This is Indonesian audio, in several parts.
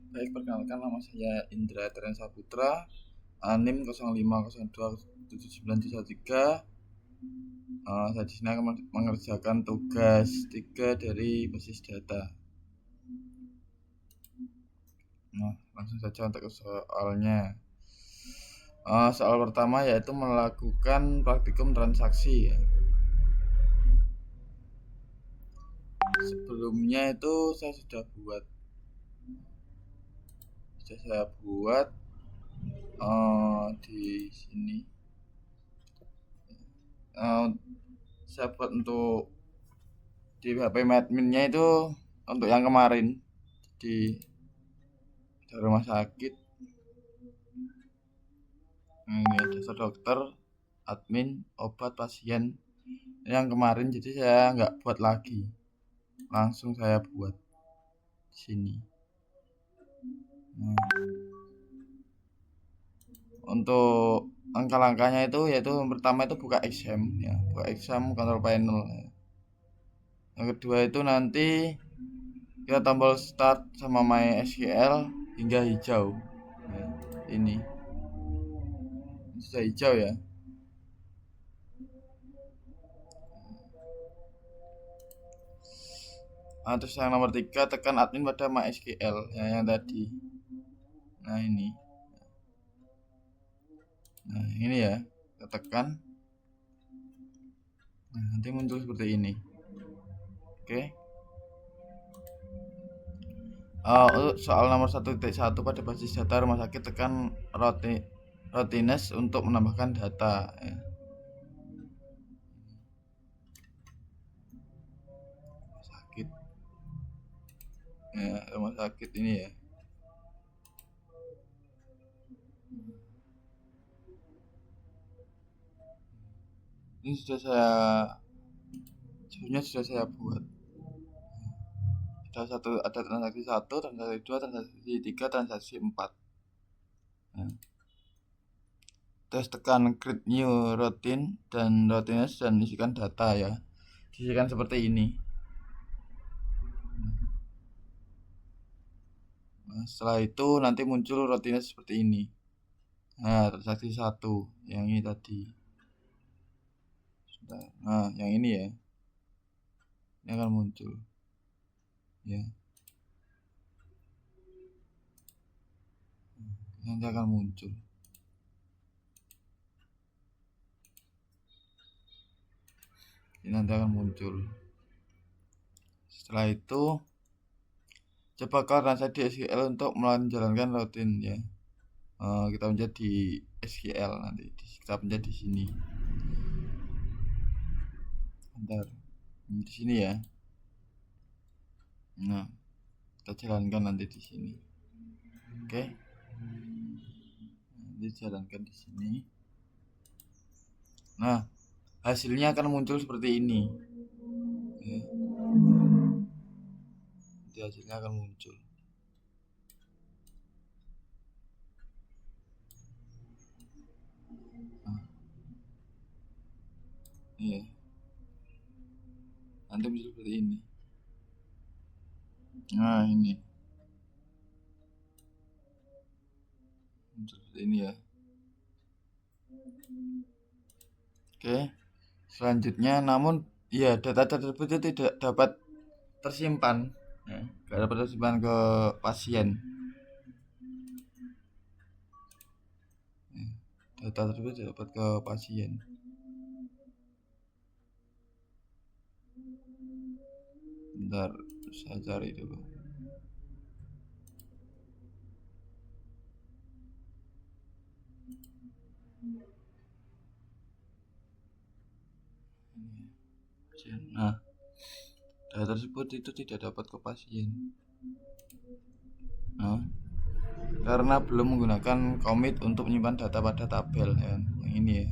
Baik, perkenalkan nama saya Indra Teren Saputra, NIM 05027913. Saya di sini akan mengerjakan tugas 3 dari basis data. Nah, langsung saja untuk soalnya. Soal pertama yaitu melakukan praktikum transaksi. Sebelumnya itu saya sudah buat di sini. Saya buat untuk di HP adminnya itu untuk yang kemarin di rumah sakit. Ini dasar dokter, admin, obat, pasien yang kemarin, jadi saya nggak buat lagi, langsung saya buat di sini. Untuk langkah-langkahnya itu yaitu yang pertama itu buka exam ya, buka exam control panel ya. Yang kedua itu nanti kita tombol start sama MySQL hingga hijau ya, ini sudah hijau ya. Terus yang nomor 3 tekan admin pada MySQL ya, yang tadi. Nah ini ya, kita tekan. Nah, nanti muncul seperti ini. Oke. Untuk soal nomor 1.1 pada basis data rumah sakit, tekan routines untuk menambahkan data ya. Rumah sakit ini ya. Ini sebenarnya sudah saya buat. Ada transaksi 1, transaksi 2, transaksi 3, transaksi 4. Terus tekan create new routine dan routines dan isikan data ya. Isikan seperti ini. Nah, setelah itu nanti muncul routines seperti ini. Nah, transaksi 1 yang ini tadi. Nah, yang ini ya. Ini akan muncul. Ya. Nanti akan muncul. Ini nanti akan muncul. Setelah itu coba kalau saya di SQL untuk menjalankan rutin ya. Kita pencet di SQL nanti. Kita pencet di sini. Bentar. Di sini ya. Nah, kita jalankan nanti di sini. Oke. Nanti jalankan di sini. Nah, hasilnya akan muncul seperti ini. Ya. Nanti hasilnya akan muncul. Nah. Iya. Nanti muncul seperti ini. Nah, ini. Muncul seperti ini ya. Oke. Selanjutnya, namun ya data tersebut tidak dapat tersimpan. Ya, tidak dapat tersimpan ke pasien. Ya, data tersebut tidak dapat ke pasien. Bentar, saya cari dulu. Nah, data tersebut itu tidak dapat ke pasien. Nah, karena belum menggunakan commit untuk menyimpan data pada tabel ya. Yang ini ya.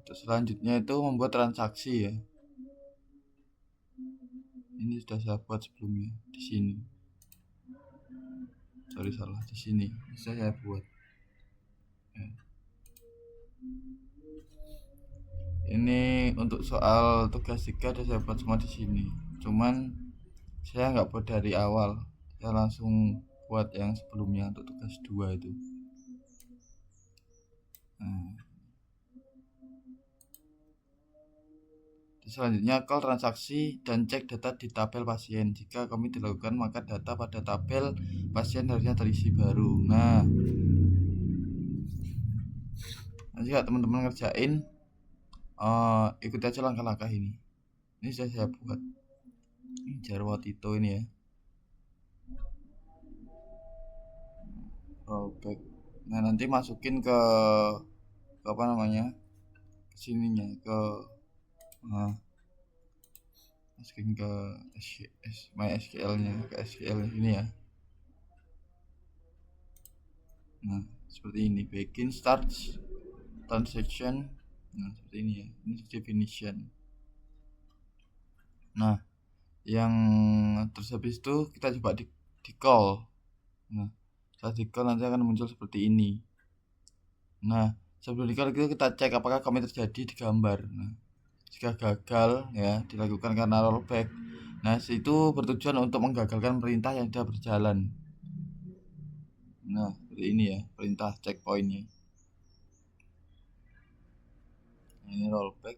Terus selanjutnya itu membuat transaksi ya. Ini sudah saya buat sebelumnya di sini. Salah di sini. Bisa saya buat. Ya. Ini untuk soal tugas 3 sudah saya buat semua di sini. Cuman saya nggak buat dari awal, saya langsung buat yang sebelumnya untuk tugas 2 itu. Nah, selanjutnya call transaksi dan cek data di tabel pasien. Jika kami dilakukan, maka data pada tabel pasien harusnya terisi baru. Nah, nanti kalau teman-teman ngerjain, ikuti aja langkah-langkah ini. Ini sudah saya buat. Ini Jarwo Tito ini ya. Rollback. Nah, nanti masukin ke apa namanya? Ke sininya, masukin ke MySQL-nya, ke SQL ini ya. Nah, seperti ini, begin start transaction. Nah, seperti ini ya. Ini definition. Nah, yang terus habis itu kita coba di call. Nah, saat di call nanti akan muncul seperti ini. Nah, sebelum di call kita cek apakah kami terjadi di gambar. Nah, jika gagal ya dilakukan karena rollback, nah itu bertujuan untuk menggagalkan perintah yang sudah berjalan. Nah, seperti ini ya perintah checkpointnya. Ini rollback.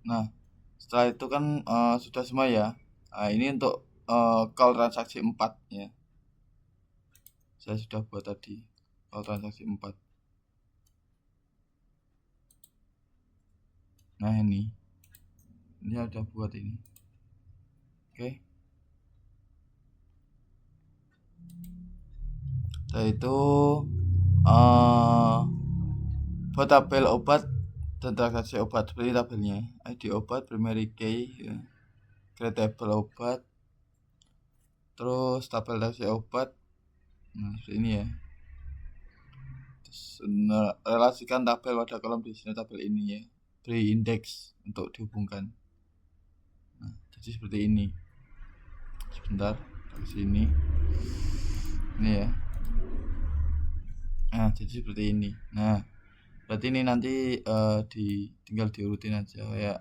Nah, setelah itu kan sudah semua ya. Nah, ini untuk call transaksi 4 ya. Saya sudah buat tadi call transaksi 4. Nah, ini ada buat ini. Oke. Setelah itu buat tabel obat dan transaksi obat seperti tabelnya. ID obat, primary key ya. Create tabel obat. Terus tabel transaksi obat. Nah, seperti ini ya. Terus relasikan tabel pada kolom di sini tabel ini ya. Beri indeks untuk dihubungkan. Nah, jadi seperti ini. Sebentar, ke sini. Ini ya. Nah, jadi seperti ini. Nah, berarti ini nanti tinggal diurutin aja kayak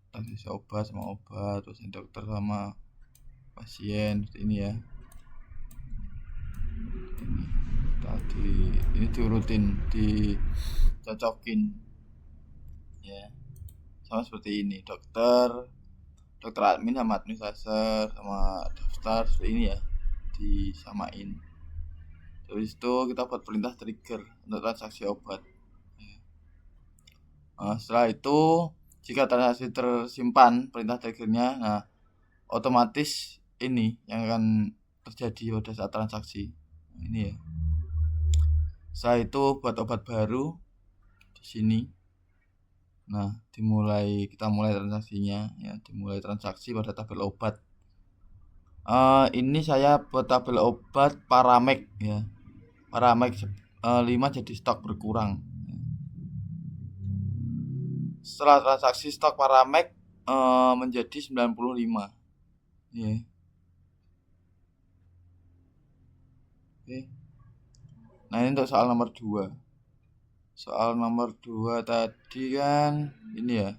transaksi obat sama obat, terus dokter sama pasien seperti ini ya. Ini diurutin, dicocokin ya, sama seperti ini, dokter admin sama administrator sama daftar seperti ini ya, disamain. Terus itu kita buat perintah trigger untuk transaksi obat ya. Setelah itu jika transaksi tersimpan perintah triggernya, nah otomatis ini yang akan terjadi pada saat transaksi. Nah, ini ya. Setelah itu buat obat baru di sini. Nah, kita mulai transaksinya ya, dimulai transaksi pada tabel obat. Ini saya buat tabel obat Paramek ya. Paramek 5 jadi stok berkurang. Setelah transaksi stok Paramek menjadi 95 ya. Oke. Nah, ini untuk soal nomor 2. Soal nomor 2 tadi kan ini ya.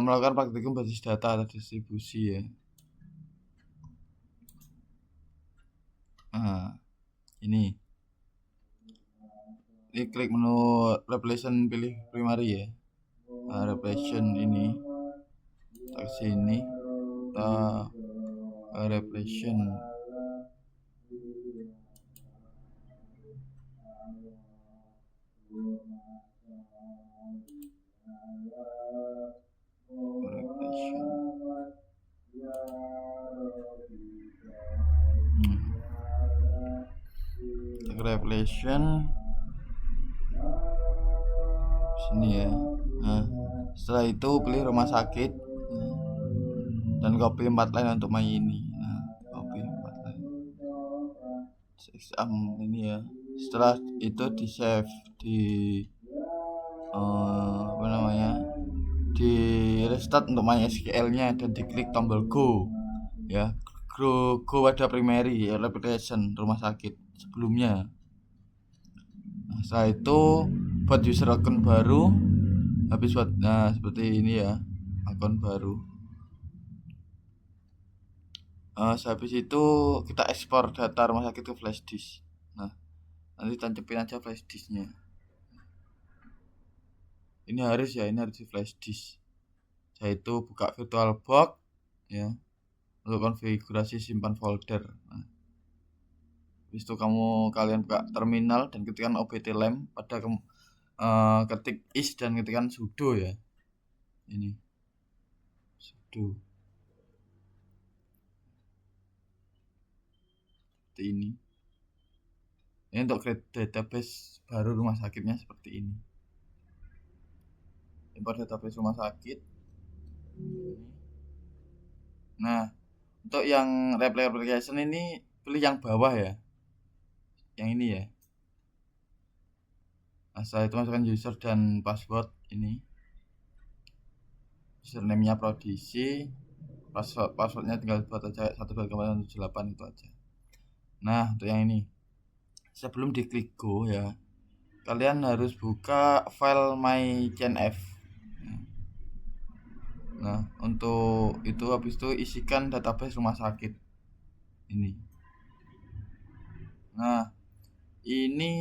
Melakukan praktikum basis data atau distribusi ya. Ini klik menu replacement, pilih primary ya. Replacement ini ke sini, kita replacement. Revelation sini ya. Nah, setelah itu pilih rumah sakit dan copy 4 line untuk my ini. Nah, copy 4 line exam ini ya. Setelah itu di save di di restart untuk MySQL-nya dan diklik tombol go ya. Go pada primary ya, replication rumah sakit sebelumnya. Nah, setelah itu buat user akun baru, habis buat seperti ini ya, akun baru. Habis itu kita ekspor data rumah sakit ke flash disk. Nah, nanti tancepin aja flash disknya. Ini harus di flash disk. Yaitu buka VirtualBox ya, untuk konfigurasi simpan folder. Nah, habis itu kalian buka terminal dan ketikkan obtlem, pada ketik is dan ketikkan sudo ya. Ini sudo. Seperti ini. Ini untuk create database baru rumah sakitnya seperti ini. Import database rumah sakit. Nah, untuk yang replication ini pilih yang bawah ya, yang ini ya. Nah, setelah itu masukkan user dan password ini. Username-nya Prodisi, passwordnya tinggal buat aja 128 itu aja. Nah, untuk yang ini, sebelum diklik go ya, kalian harus buka file myCNF. Nah, untuk itu habis itu isikan database rumah sakit ini. Nah, ini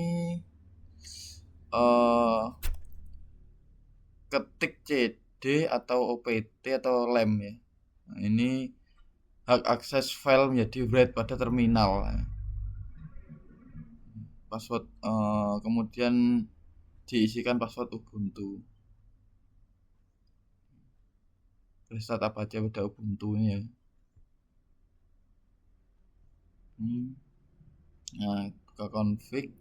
ketik CD atau OPT atau LEM ya. Nah, ini hak akses file menjadi write pada terminal. Password kemudian diisikan password Ubuntu. Restart apa aja pada Ubuntu ini ya. Nah, ke config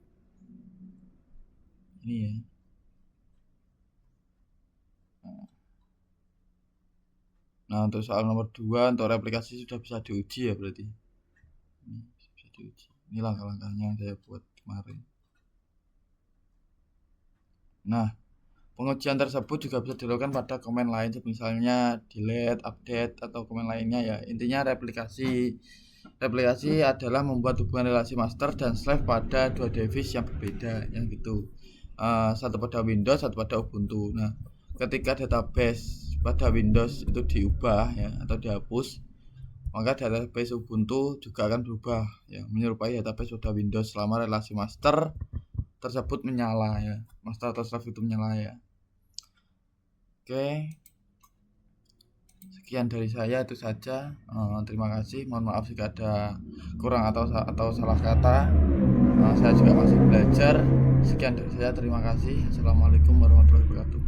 ini ya. Nah, untuk soal nomor 2 untuk replikasi sudah bisa diuji ya berarti. Ini bisa diuji. Ini langkah-langkahnya yang saya buat kemarin. Nah, pengujian tersebut juga bisa dilakukan pada komen lain, misalnya delete, update, atau komen lainnya ya. Intinya replikasi adalah membuat hubungan relasi master dan slave pada dua device yang berbeda, yang gitu. Satu pada Windows, satu pada Ubuntu. Nah, ketika database pada Windows itu diubah ya atau dihapus, maka database Ubuntu juga akan berubah ya, menyerupai database pada Windows selama relasi master tersebut menyala ya, master atau slave itu menyala ya. Oke, sekian dari saya, itu saja. Terima kasih, mohon maaf jika ada kurang atau salah kata. Saya juga masih belajar. Sekian dari saya, terima kasih. Assalamualaikum warahmatullahi wabarakatuh.